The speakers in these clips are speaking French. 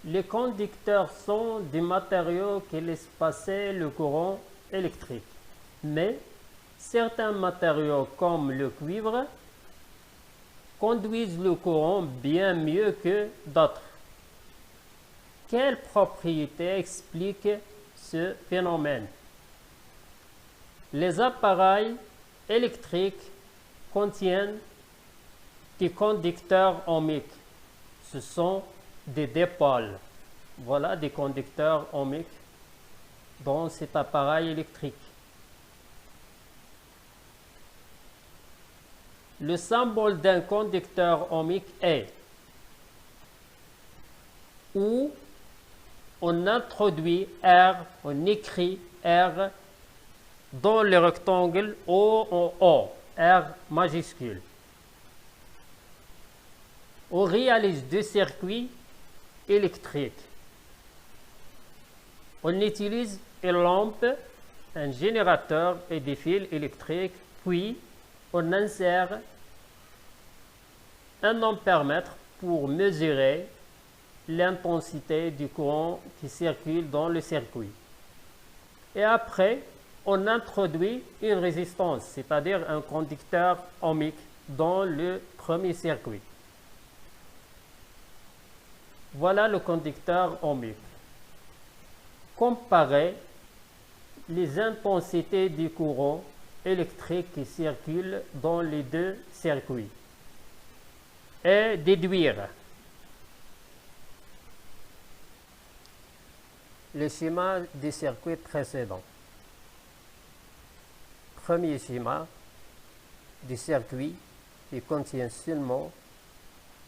Les conducteurs sont des matériaux qui laissent passer le courant électrique. Mais certains matériaux comme le cuivre conduisent le courant bien mieux que d'autres. Quelle propriété explique ce phénomène? Les appareils électriques contiennent des conducteurs ohmiques. Ce sont des dipôles. Voilà des conducteurs ohmiques dans cet appareil électrique. Le symbole d'un conducteur ohmique est où on introduit R, on écrit R dans le rectangle O en O, R majuscule. On réalise deux circuits électriques. On utilise une lampe, un générateur et des fils électriques, puis on insère un ampèremètre pour mesurer l'intensité du courant qui circule dans le circuit. Et après, on introduit une résistance, c'est-à-dire un conducteur ohmique dans le premier circuit. Voilà le conducteur ohmique. Comparez les intensités du courant électrique qui circule dans les deux circuits et déduire le schéma des circuits précédents. Premier schéma du circuit qui contient seulement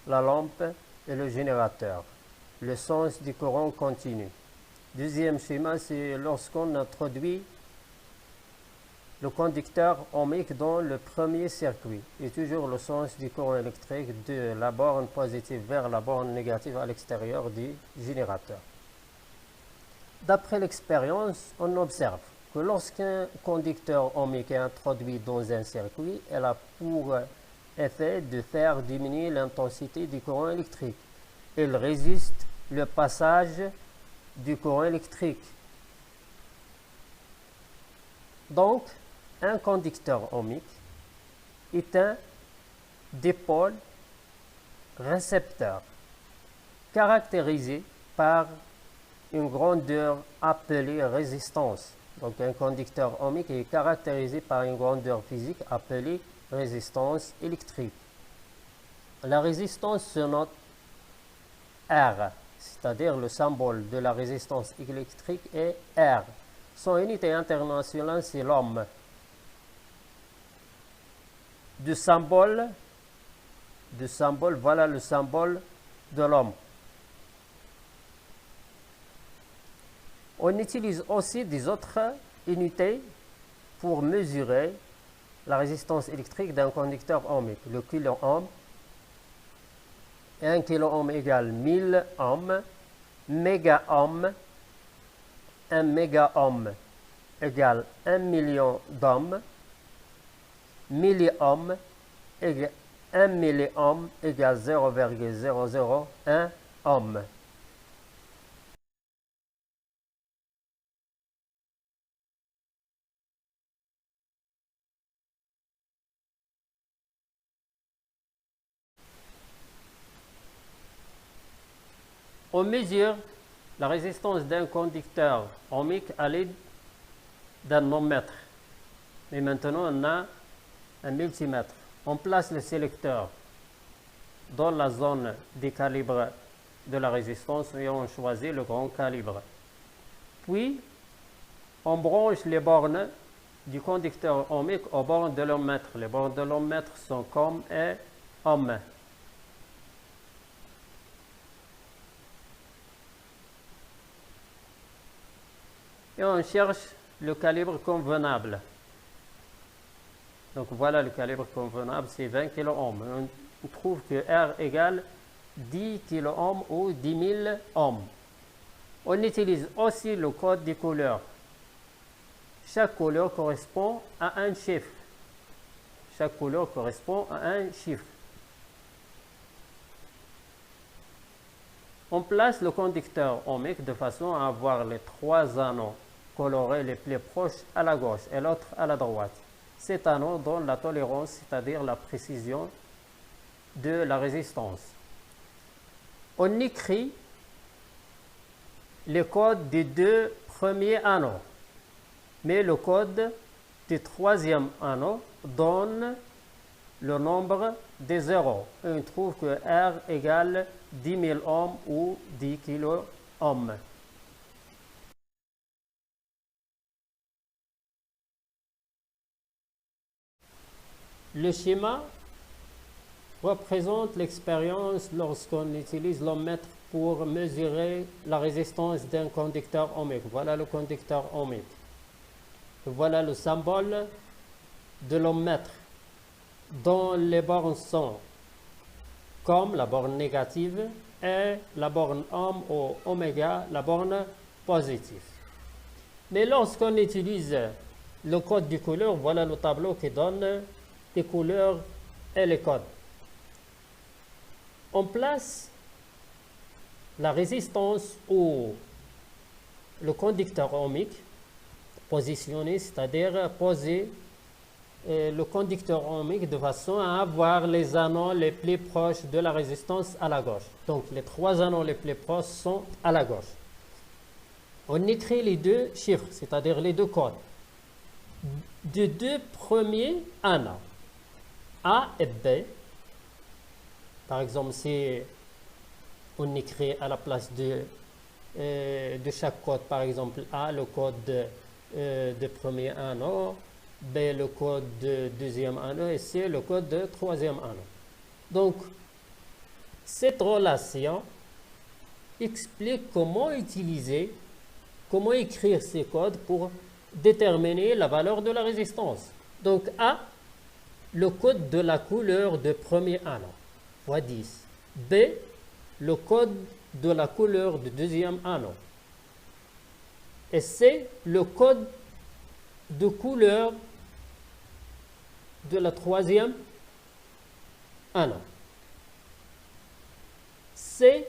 la lampe et le générateur. Le sens du courant continu. Deuxième schéma, c'est lorsqu'on introduit le conducteur ohmique dans le premier circuit. Et toujours le sens du courant électrique de la borne positive vers la borne négative à l'extérieur du générateur. D'après l'expérience, on observe que lorsqu'un conducteur ohmique est introduit dans un circuit, elle a pour effet de faire diminuer l'intensité du courant électrique. Il résiste le passage du courant électrique. Donc, un conducteur ohmique est un dipôle récepteur caractérisé par une grandeur appelée résistance. Donc, un conducteur ohmique est caractérisé par une grandeur physique appelée résistance électrique. La résistance se note R, c'est-à-dire le symbole de la résistance électrique est R. Son unité internationale, c'est l'ohm. Du symbole, voilà le symbole de l'ohm. On utilise aussi des autres unités pour mesurer la résistance électrique d'un conducteur ohmique. Le kilo-ohm, 1 kilo-ohm égale 1000 ohms, méga-ohm, 1 méga-ohm égale 1 million d'ohms, milli-ohm, 1 milli-ohm égale 0,001 ohm. On mesure la résistance d'un conducteur ohmique à l'aide d'un ohmmètre. Mais maintenant, on a un multimètre. On place le sélecteur dans la zone des calibres de la résistance et on choisit le grand calibre. Puis, on branche les bornes du conducteur ohmique aux bornes de l'ohmmètre. Les bornes de l'ohmmètre sont comme et ohm. Et on cherche le calibre convenable. Donc voilà le calibre convenable, c'est 20 kOhm. On trouve que R égale 10 kOhm ou 10 000 ohms. On utilise aussi le code des couleurs. Chaque couleur correspond à un chiffre. Chaque couleur correspond à un chiffre. On place le conducteur ohmique de façon à avoir les 3 anneaux colorés les plus proches à la gauche et l'autre à la droite. Cet anneau donne la tolérance, c'est-à-dire la précision de la résistance. On écrit le code des 2 premiers anneaux, mais le code du 3e anneau donne le nombre des zéros. On trouve que R égale 10 000 ohms ou 10 kilo ohms. Le schéma représente l'expérience lorsqu'on utilise l'ohmmètre pour mesurer la résistance d'un conducteur ohmique. Voilà le conducteur ohmique. Voilà le symbole de l'ohmmètre, dont les bornes sont comme la borne négative et la borne ohm ou oméga, la borne positive. Mais lorsqu'on utilise le code des couleurs, voilà le tableau qui donne les couleurs et les codes. On place la résistance ou le conducteur ohmique positionné, c'est-à-dire poser le conducteur ohmique de façon à avoir les anneaux les plus proches de la résistance à la gauche. Donc les 3 anneaux les plus proches sont à la gauche. On écrit les 2 chiffres, c'est-à-dire les 2 codes des 2 premiers anneaux, A et B. Par exemple, si on écrit à la place de chaque code, par exemple A, le code de premier anneau, B, le code de deuxième anneau, et C, le code de troisième anneau. Donc, cette relation explique comment utiliser, comment écrire ces codes pour déterminer la valeur de la résistance. Donc, A, le code de la couleur de premier anneau, fois 10. B, le code de la couleur du deuxième anneau. Et C, le code de couleur de la troisième anneau. C,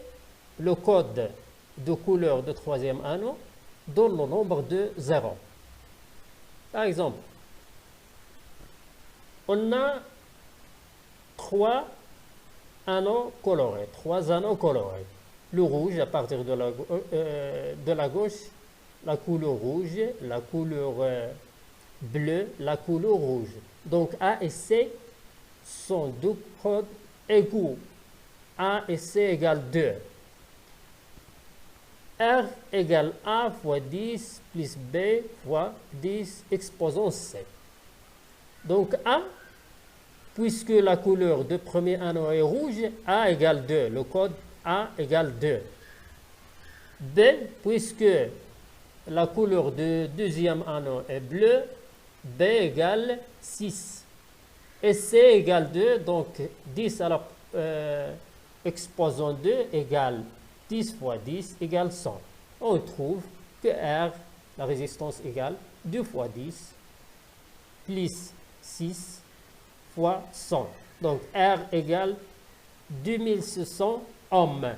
le code de couleur de troisième anneau donne le nombre de 0. Par exemple, on a 3 anneaux colorés, 3 anneaux colorés. Le rouge, à partir de la gauche, la couleur rouge, la couleur bleue, la couleur rouge. Donc A et C sont 2 codes égaux. A et C égale 2. R égale A fois 10 plus B fois 10 exposant C. Donc A, puisque la couleur de premier anneau est rouge, A égale 2. Le code A égale 2. B, puisque la couleur de deuxième anneau est bleu, B égale 6. Et C égale 2, donc 10 à la exposant 2 égale 10 fois 10 égale 100. On trouve que R, la résistance égale 2 fois 10 plus 6 fois 100. Donc R égale 2600 ohms.